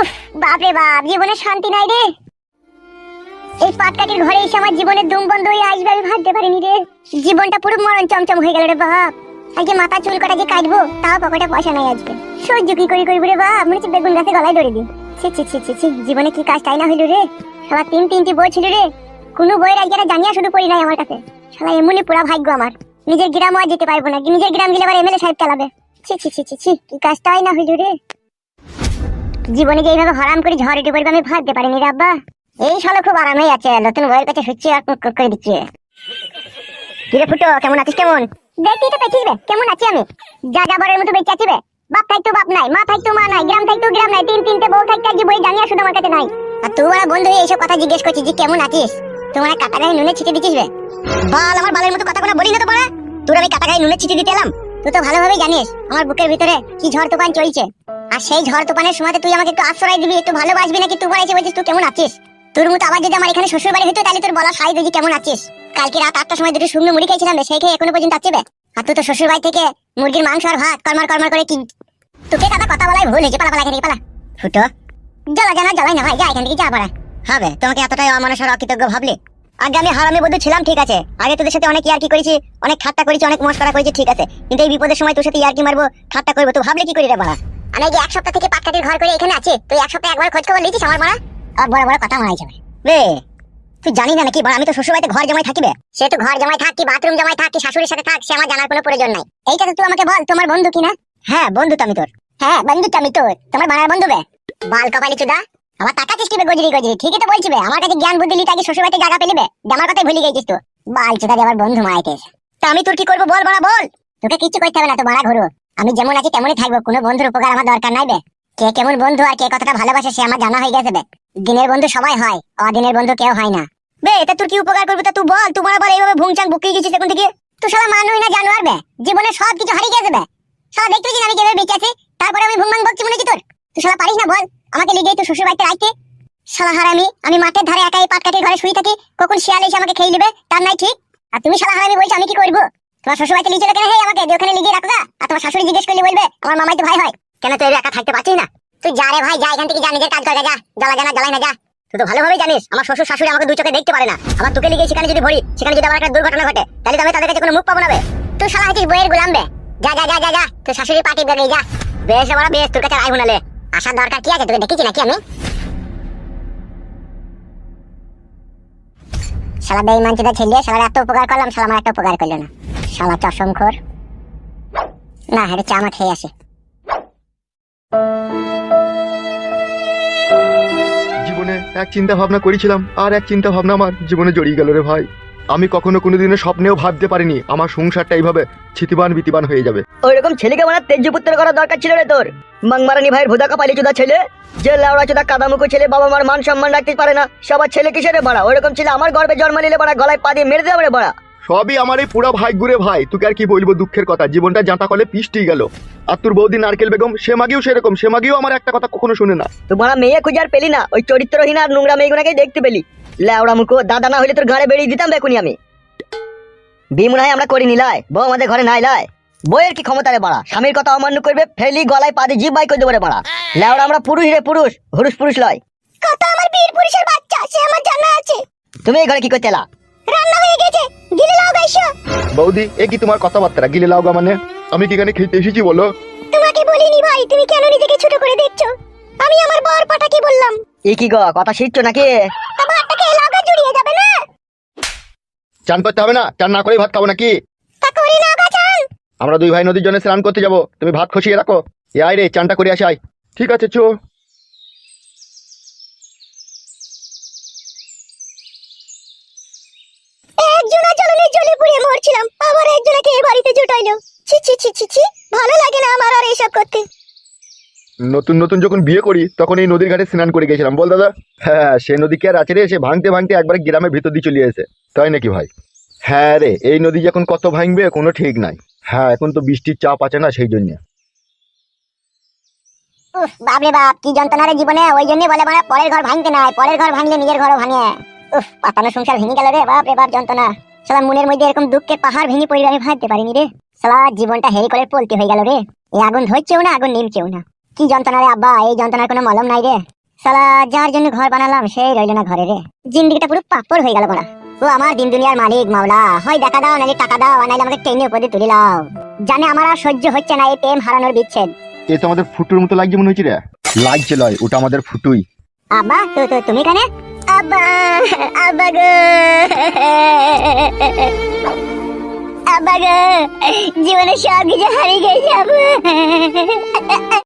উফ, বাপরে বাপ, জীবনে শান্তি নাই রে। এই পাটকাঠির ঘরে এসে আমার জীবনের দুম বন্ধ হয়ে আসবে আমি ভাবতে পারিনি রে। জীবনটা পুরো মরণ চমচম হয়ে গেল রে বাপ। আজকে মাথা চুল কাটা যে কাটবো তাও পকেটে পয়সা নাই আজকে। সহ্য কি করি রে বাপ, মনে হচ্ছে বেগুন গাছে গলায় ধরে দিই। ছি ছি ছি ছি ছি, জীবনে কি কাজটাই না হইল রে। শালা তিনটি বই ছিল রে, কোনো বইয়ের আজকে জানিয়া শুধু পড়ি নাই আমার কাছে। শালা এমনই পুরা ভাগ্য আমার, নিজের গ্রামও আর যেতে পারবো না, নিজের গ্রাম গেলে আবার এমএলএ সাহেব চালাবে। ছি ছি ছি ছি ছি, কি কাজটাই না হইল রে। জীবনে যে এইভাবে হরাম করে ঝড় উঠে পড়বে আমি ভাবতে পারিনি রে আব্বা। এই শালা খুব আরামেই আছে, নতুন বইয়ের কাছে শুচ্ছি আর করে দিচ্ছে। কিরে ফুটো, কেমন আছিস? কেমন দেখি তো পেছিস বে, কেমন আছি আমি? যা যাবারের মতো বেঁচে আছি বে। বাপ থাকতো বাপ নাই, মা থাকতো মা নাই, গ্রাম থাকতো গ্রাম নাই, তিনটে বউ থাকতে আজকে বই জানিয়া শুধু আমার কাছে নাই। আর তোমরা বন্ধু হয়ে এইসব কথা জিজ্ঞেস করছিস যে কেমন আছিস? তোমরা কাটা গায়ে নুনে ছিটে দিচ্ছিস বে। বাল, আমার বালের মতো কথা কোনো বলি না তো পারা। তোর আমি কাটা গায়ে নুনে ছিটে দিতে এলাম? তুই তো ভালোভাবেই জানিস আমার বুকের ভিতরে কি ঝড় তুফান চলছে। আর সেই ঝড় তুফানের সময় তুই আমাকে একটু আশ্রয় দিবি, একটু ভালোবাসবি নাকি? তুই এসে বলছিস তুই কেমন আছিস। তোর মতো আবার যদি আমার এখানে শ্বশুর বাড়ি হতো তাহলে তোর বলা সাই দিদি কেমন আছিস। কালকে রাত 8টার সময় দুটো শুকনো মুড়ি খেয়েছিলাম, সেই খেয়ে এখনো পর্যন্ত আছে বে। আর তুই তো শ্বশুর বাড়ি থেকে মুরগির মাংস আর ভাত কর্মার করে কি। তোকে কথা বলাই ভুল হয়েছে, পালা এখান থেকে পালা। ফুটো, জ্বালাই না ভাই, যা এখান থেকে যা পারা হবে। তোমাকে এতটাই অমানুষ আর অকৃতজ্ঞ ভাবলে? আগে আমি হারামি বন্ধু ছিলাম ঠিক আছে, আগে তোদের সাথে অনেক ইয়ার্কি করেছি, অনেক ঠাট্টা করেছি, অনেক মস্করা করেছি ঠিক আছে, কিন্তু এই বিপদের সময় তোর সাথে ইয়ার্কি মারবো, ঠাট্টা করবো, তো ভাবলে কি করি রে বাড়া? আমি যে 1 সপ্তাহ থেকে পাটকাঠির ঘর করে এখানে আছি, তুই 1 সপ্তাহে একবার খোঁজ খবর লিছিস আমার মারা? আর বড় বড় কথা মারাই যাবে বে। তুই জানি না নাকি বাড়া, আমি তো শ্বশুরবাড়িতে ঘর জামাই থাকিবে। সে তো ঘর জামাই থাক কি বাথরুম জামাই থাক কি শাশুড়ির সাথে থাক, সে আমার জানার কোনো প্রয়োজন নাই। এইটা তো তুই আমাকে বল, তোমার বন্ধু কিনা? হ্যাঁ বন্ধু তো আমি তোর। হ্যাঁ বন্ধু তো আমি তোর, তোমার বানার বন্ধু বে। বাল কপালি চুদা, আমার টাকা চিস কিবে গজরি ঠিকই তো বলছিবে। আমার কাছে জ্ঞান বুদ্ধি লিতে আগে শ্বশুরবাড়িতে জায়গা পেলিবে, আমার কথাই ভুলে গেছিস তো। বাল চুদা আমার বন্ধু মাইতে। তা আমি তোর কি করবো বল বাড়া বল। তোকে কিচ্ছু করতে হবে না তো বাড়া ঘুরো, আমি যেমন আছি তেমনই থাকবো, কোনো বন্ধুর উপকার আমার দরকার নাই বে। কে কেমন বন্ধু আর কে কতটা ভালোবাসে সে আমার জানা হয়ে গেছে বে। দিনের বন্ধু সবাই হয়, অদিনের বন্ধু কেউ হয় না বে। এটা তোর কি উপকার করবে তা তুই বল। তোমার আবার এইভাবে ভুংচাং বুকিয়ে গেছিস এখন থেকে। তুই শালা মানুই না জানোয়ার বে, জীবনে সব কিছু হারিয়ে গেছে বে। শালা দেখতে পেয়েছিস আমি কিভাবে বেঁচে আছি, তারপরে আমি ভুংমাং বকছি মনে কি তোর? তুই শালা পারিস না বল আমাকে লিগে তুই শ্বশুর বাড়িতে রাখতে? শালা হারামি, আমি মাঠের ধারে একাই পাটকাঠির ঘরে শুয়ে থাকি, কখন শিয়াল এসে আমাকে খেয়ে নেবে তার নাই ঠিক। আর তুমি শালা হারামি বলছো আমি কি করবো? তোমার শ্বশুর বাড়িতে লিচে কেন? আমাকে ওখানে লিগে রাখবা। আর তোমার শাশুড়ি জিজ্ঞেস করলে বলবে আমার মামাই তো ভাই হয়। কেন তুই একা থাকতে পারছিস না? তুই যা রে ভাই, যা এখান থেকে, যা নিজের কাজ কর, যা জ্বালাই না যা। তুই তো ভালোভাবেই জানিস আমার শ্বশুর শাশুড়ি আমাকে দুই চোখে দেখতে পারে না। আমার তোকে লিগে সেখানে যদি ভরি, সেখানে যদি আমার একটা দুর্ঘটনা ঘটে তাহলে তো আমি তাদের কাছে কোনো মুখ পাবো না বে। তুই শালা হচ্ছিস বইয়ের গোলাম বে। যা তুই শাশুড়ি পার্টি বেগে যা। বেশ আমার বেশ, তোর কাছে আই হুনালে আসার দরকার কি আছে? তোকে দেখেছি নাকি আমি? শালা বেঈমান চোদা ছেলে, শালার এত উপকার করলাম, শালা আমার একটা উপকার করলো না। শালা চশমখোর। না হেরে চা আমার খেয়ে আসে। জীবনে এক চিন্তা ভাবনা করেছিলাম, আর এক চিন্তা ভাবনা আমার জীবনে জড়িয়ে গেল রে ভাই। আমি কখনো কোনোদিনও স্বপ্নেও ভাবতে পারিনি আমার সংসারটা এইভাবে ছিতিবান বিতিবান হয়ে যাবে। ওইরকম ছেলেকে মানে তেজপুত্র করার দরকার ছিল রে তোর। মাংমারানি ভাইয়ের ভোদা কাপালি চোদা ছেলে, যে লাউড়া চোদা কাদামুখো ছেলে, বাবা মার মান সম্মান রাখতে পারে না, সবার ছেলে কিসের বাড়া? ওইরকম ছেলে আমার গর্বে জন্ম নিলে বাড়া গলায় পা দিয়ে মেরে দেবে রে বাড়া। সবই আমার এই পুরা ভাগ্য রে ভাই। তোকে আর কি বলবো দুঃখের কথা, জীবনটা জাঁতা কলে পিষ্টি গেল। আর তোর বৌদি নারকেল বেগম, সে মাগিও সেরকম, সে মাগিও আমার একটা কথা কখনো শুনে না। তো বাড়া মেয়ে খুঁজে আর পেলি না, ওই চরিত্রহীন আর নোংরা মেয়েগুলোকে দেখতে পেলি। লাউড়া মুখো, দাদা না হইলে তোর ঘরে বেরিয়ে দিতাম বেকুনি আমি। বিয়ে মনে হয় আমরা করি নিলাই, বউ আমাদের ঘরে নাই লাই। বইয়ের কি ক্ষমতা রে বাড়া, স্বামীর কথা অমান্য করবে, ফেলি গলায় পা দিয়ে জিভ বাই করে দেবো রে বাড়া। লাউড়া আমরা পুরুষ রে পুরুষ, পুরুষ লয়। কত আমার বীর পুরুষের বাচ্চা, সে আমার জানা আছে। তুমি এই ঘরে কি করতে এলা? রান্না হয়ে গেছে, গিলে লাও গাইছো। বৌদি এ কি তোমার কথাবার্তা? গিলে লাও গা মানে? আমি কি এখানে খেতে এসেছি বলো? তোমাকে বলিনি ভাই, তুমি কেন নিজেকে ছোট করে দেখছো? আমি আমার বর পাটাকে বললাম। এ কি গো, কথা শিখছো নাকি? তা ভাতটাকে এলাকা জুড়িয়ে যাবে না? চান করতে হবে না? চান না করে ভাত খাবো নাকি? তা করি না গা চান। আমরা দুই ভাই নদীর জন্য স্নান করতে যাবো, তুমি ভাত খসিয়ে রাখো। এ আয় রে, চানটা করে আসে আয়। ঠিক আছে চো। একজনা জ্বলনে জ্বলে পুড়ে মরছিলাম, আবার একজনাকে এই বাড়িতে জুটাইলো। ছি ছি ছি ছি ছি, ভালো লাগে না আমার আর এইসব করতে। নতুন নতুন যখন বিয়ে করি তখন এই নদীর ঘাটে স্নান করে গেছিলাম বল দাদা। হ্যাঁ, সে নদী কি আর আছে রে? সে ভাঙতে ভাঙতে একবার গ্রামের ভিতর দিয়ে চলে এসে, তাই নাকি ভাই? হ্যাঁ রে, এই নদী যখন কত ভাঙবে কোনো ঠিক নাই। হ্যাঁ, এখন তো বৃষ্টির চাপ আছে না, সেই জন্য। উফ বাপরে বাপ, কি যন্ত্রণা রে জীবনে। ওই জন্যই বলে মানে পরের ঘর ভাঙতে নাই, পরের ঘর ভাঙলে নিজের ঘরও ভাঙে। উফ, পাতানো সংসার ভেঙে গেল রে, বাপ রে বাপ যন্ত্রণা। শালা মনের মধ্যে এরকম দুঃখের পাহাড় ভেঙে পড়ে আমি ভাবতে পারিনি রে। শালা জীবনটা হেরি করে পলতে হয়ে গেল রে। এই আগুন ধরছেও না, আগুন নিমছেও না। কি যন্ত্রণা রে আব্বা, এই যন্ত্রণার কোনো মলম নাই রে। শালা যার জন্য ঘর বানালাম সেই রইল না ঘরে রে। জিন্দিগিটা পুরো পাপড় হয়ে গেল বড়া। ও আমার দিন দুনিয়ার মালিক মাওলা, হয় দেখা দাও নাহলে টাকা দাও, আর নাহলে আমাকে টেনে উপরে তুলে নাও। জানে আমার আর সহ্য হচ্ছে না এই প্রেম হারানোর বিচ্ছেদ। এ তো আমাদের ফুটুর মতো লাগছে মনে হচ্ছে রে। লাগছে লয়, ওটা আমাদের ফুটুই। আব্বা তো তুমি কেন? আব্বা, আব্বা গো, আব্বা গো, জীবনে সব কিছু হারিয়ে গেছে আব্বা।